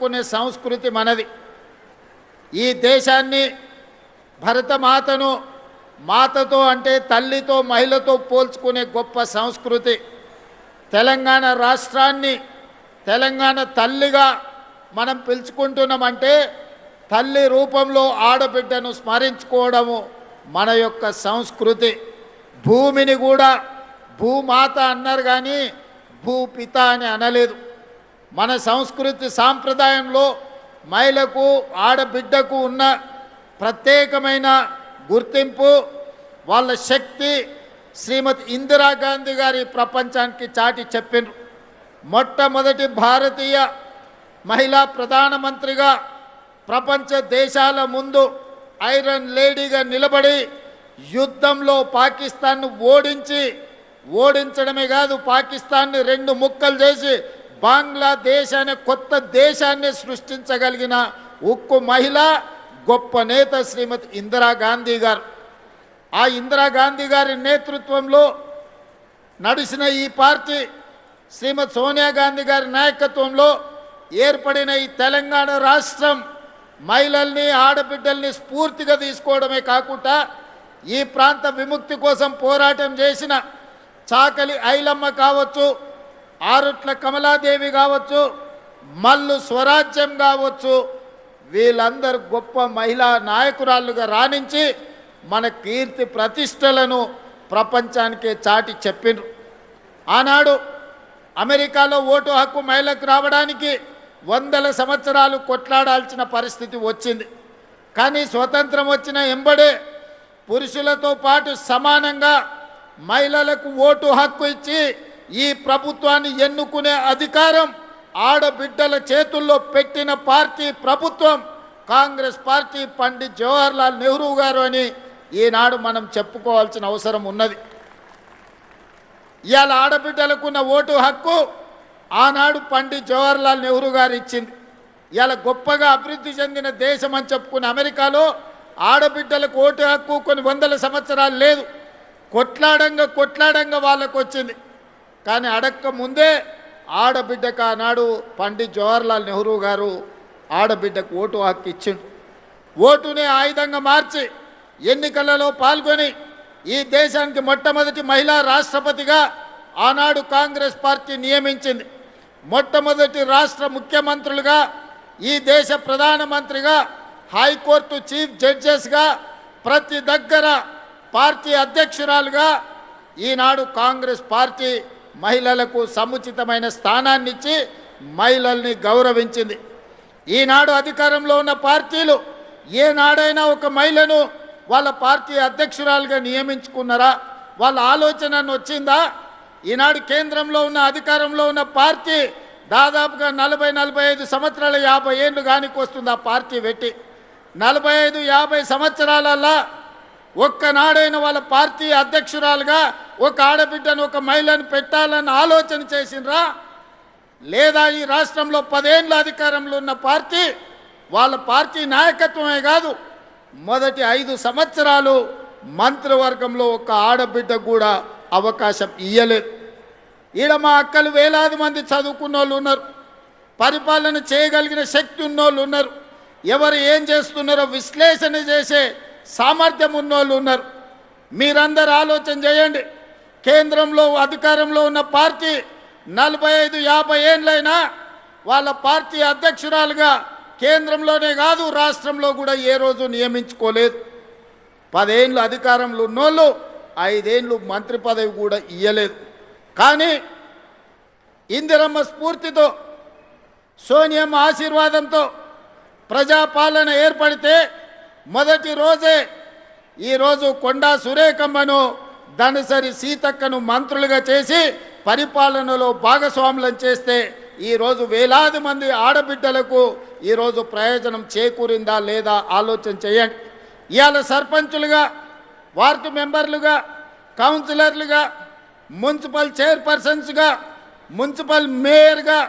చెప్పుకునే సంస్కృతి మనది. ఈ దేశాన్ని భరతమాతను మాతతో అంటే తల్లితో మహిళతో పోల్చుకునే గొప్ప సంస్కృతి. తెలంగాణ రాష్ట్రాన్ని తెలంగాణ తల్లిగా మనం పిలుచుకుంటున్నామంటే తల్లి రూపంలో ఆడబిడ్డను స్మరించుకోవడము మన యొక్క సంస్కృతి. భూమిని కూడా భూమాత అన్నారు కానీ భూపిత అని అనలేదు. మన సంస్కృతి సాంప్రదాయంలో మహిళకు ఆడబిడ్డకు ఉన్న ప్రత్యేకమైన గుర్తింపు, వాళ్ళ శక్తి శ్రీమతి ఇందిరాగాంధీ గారి ప్రపంచానికి చాటి చెప్పిండ్రు. మొట్టమొదటి భారతీయ మహిళా ప్రధానమంత్రిగా ప్రపంచ దేశాల ముందు ఐరన్ లేడీగా నిలబడి యుద్ధంలో పాకిస్తాన్ను ఓడించడమే కాదు, పాకిస్తాన్ని 2 ముక్కలు చేసి బంగ్లాదేశ్ అనే కొత్త దేశాన్ని సృష్టించగలిగిన ఉక్కు మహిళ, గొప్ప నేత శ్రీమతి ఇందిరాగాంధీ గారు. ఆ ఇందిరాగాంధీ గారి నేతృత్వంలో నడిచిన ఈ పార్టీ శ్రీమతి సోనియా గాంధీ గారి నాయకత్వంలో ఏర్పడిన ఈ తెలంగాణ రాష్ట్రం మహిళల్ని ఆడబిడ్డల్ని స్ఫూర్తిగా తీసుకోవడమే కాకుండా ఈ ప్రాంత విముక్తి కోసం పోరాటం చేసిన చాకలి ఐలమ్మ కావచ్చు, ఆరుట్ల కమలాదేవి కావచ్చు, మల్లు స్వరాజ్యం కావచ్చు, వీళ్ళందరూ గొప్ప మహిళా నాయకురాళ్ళుగా రాణించి మన కీర్తి ప్రతిష్టలను ప్రపంచానికే చాటి చెప్పిండ్రు. ఆనాడు అమెరికాలో ఓటు హక్కు మహిళకు రావడానికి 100 సంవత్సరాలు కొట్లాడాల్సిన పరిస్థితి వచ్చింది. కానీ స్వతంత్రం వచ్చిన ఎంబడే పురుషులతో పాటు సమానంగా మహిళలకు ఓటు హక్కు ఇచ్చి ఈ ప్రభుత్వాన్ని ఎన్నుకునే అధికారం ఆడబిడ్డల చేతుల్లో పెట్టిన పార్టీ ప్రభుత్వం కాంగ్రెస్ పార్టీ. పండిత్ జవహర్లాల్ నెహ్రూ గారు అని ఈనాడు మనం చెప్పుకోవాల్సిన అవసరం ఉన్నది. ఇవాళ ఆడబిడ్డలకున్న ఓటు హక్కు ఆనాడు పండిత్ జవహర్లాల్ నెహ్రూ గారు ఇచ్చింది. ఇవాళ గొప్పగా అభివృద్ధి చెందిన దేశం అని చెప్పుకున్న అమెరికాలో ఆడబిడ్డలకు ఓటు హక్కు కొన్ని 100 సంవత్సరాలు లేదు. కొట్లాడంగా వాళ్ళకు వచ్చింది. కానీ అడక్క ముందే ఆడబిడ్డకు ఆనాడు పండిత్ జవహర్లాల్ నెహ్రూ గారు ఆడబిడ్డకు ఓటు హక్కు ఇచ్చిండు. ఓటునే ఆయుధంగా మార్చి ఎన్నికలలో పాల్గొని ఈ దేశానికి మొట్టమొదటి మహిళా రాష్ట్రపతిగా ఆనాడు కాంగ్రెస్ పార్టీ నియమించింది. మొట్టమొదటి రాష్ట్ర ముఖ్యమంత్రులుగా, ఈ దేశ ప్రధానమంత్రిగా, హైకోర్టు చీఫ్ జడ్జెస్గా, ప్రతి దగ్గర పార్టీ అధ్యక్షురాలుగా ఈనాడు కాంగ్రెస్ పార్టీ మహిళలకు సముచితమైన స్థానాన్ని ఇచ్చి మహిళల్ని గౌరవించింది. ఈనాడు అధికారంలో ఉన్న పార్టీలు ఏనాడైనా ఒక మహిళను వాళ్ళ పార్టీ అధ్యక్షురాలుగా నియమించుకున్నారా? వాళ్ళ ఆలోచన వచ్చిందా? ఈనాడు కేంద్రంలో ఉన్న అధికారంలో ఉన్న పార్టీ దాదాపుగా 40-45 సంవత్సరాల 50 ఏళ్ళు కానికి వస్తుంది. ఆ పార్టీ పెట్టి 45-50 సంవత్సరాలల్లా ఒక్కనాడైన వాళ్ళ పార్టీ అధ్యక్షురాలుగా ఒక ఆడబిడ్డను ఒక మహిళను పెట్టాలని ఆలోచన చేసినరా? లేదా ఈ రాష్ట్రంలో 10 ఏళ్ళ అధికారంలో ఉన్న పార్టీ వాళ్ళ పార్టీ నాయకత్వమే కాదు, మొదటి 5 సంవత్సరాలు మంత్రివర్గంలో ఒక ఆడబిడ్డ కూడా అవకాశం ఇయ్యలేదు. ఈడ మా అక్కలు వేలాది మంది చదువుకున్న వాళ్ళు ఉన్నారు, పరిపాలన చేయగలిగిన శక్తి ఉన్నోళ్ళు ఉన్నారు, ఎవరు ఏం చేస్తున్నారో విశ్లేషణ చేసే సామర్థ్యం ఉన్నోళ్ళు ఉన్నారు. మీరందరూ ఆలోచన చేయండి. కేంద్రంలో అధికారంలో ఉన్న పార్టీ 45-50 ఏళ్ళైనా వాళ్ళ పార్టీ అధ్యక్షురాలుగా కేంద్రంలోనే కాదు రాష్ట్రంలో కూడా ఏ రోజు నియమించుకోలేదు. 10 ఏళ్ళు అధికారంలో ఉన్నోళ్ళు 5 ఏళ్ళు మంత్రి పదవి కూడా ఇయ్యలేదు. కానీ ఇందిరమ్మ స్ఫూర్తితో, సోనియమ్మ ఆశీర్వాదంతో ప్రజాపాలన ఏర్పడితే మొదటి రోజే ఈరోజు కొండా సురేఖమ్మను, ధనసరి సీతక్కను మంత్రులుగా చేసి పరిపాలనలో భాగస్వాములను చేస్తే ఈరోజు వేలాది మంది ఆడబిడ్డలకు ఈరోజు ప్రయోజనం చేకూరిందా లేదా ఆలోచన చేయండి. ఇవాళ సర్పంచులుగా, వార్డు మెంబర్లుగా, కౌన్సిలర్లుగా, మున్సిపల్ చైర్పర్సన్స్గా, మున్సిపల్ మేయర్గా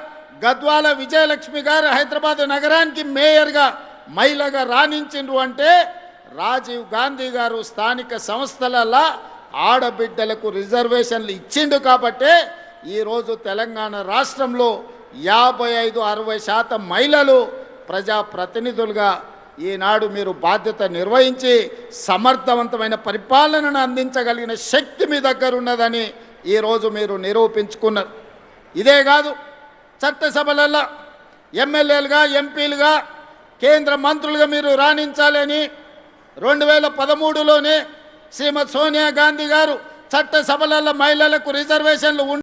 గద్వాల విజయలక్ష్మి గారు హైదరాబాద్ నగరానికి మేయర్గా మహిళగా రాణించిండ్రు అంటే రాజీవ్ గాంధీ గారు స్థానిక సంస్థలలో ఆడబిడ్డలకు రిజర్వేషన్లు ఇచ్చిండు కాబట్టే ఈరోజు తెలంగాణ రాష్ట్రంలో 55-60% మహిళలు ప్రజాప్రతినిధులుగా ఈనాడు మీరు బాధ్యత నిర్వహించి సమర్థవంతమైన పరిపాలనను అందించగలిగిన శక్తి మీ దగ్గర ఉన్నదని ఈరోజు మీరు నిరూపించుకున్నారు. ఇదే కాదు, చట్టసభలలో ఎమ్మెల్యేలుగా ఎంపీలుగా కేంద్ర మంత్రులుగా మీరు రాణించాలని 2013లోనే శ్రీమతి సోనియా గాంధీ గారు చట్టసభలలో మహిళలకు రిజర్వేషన్లు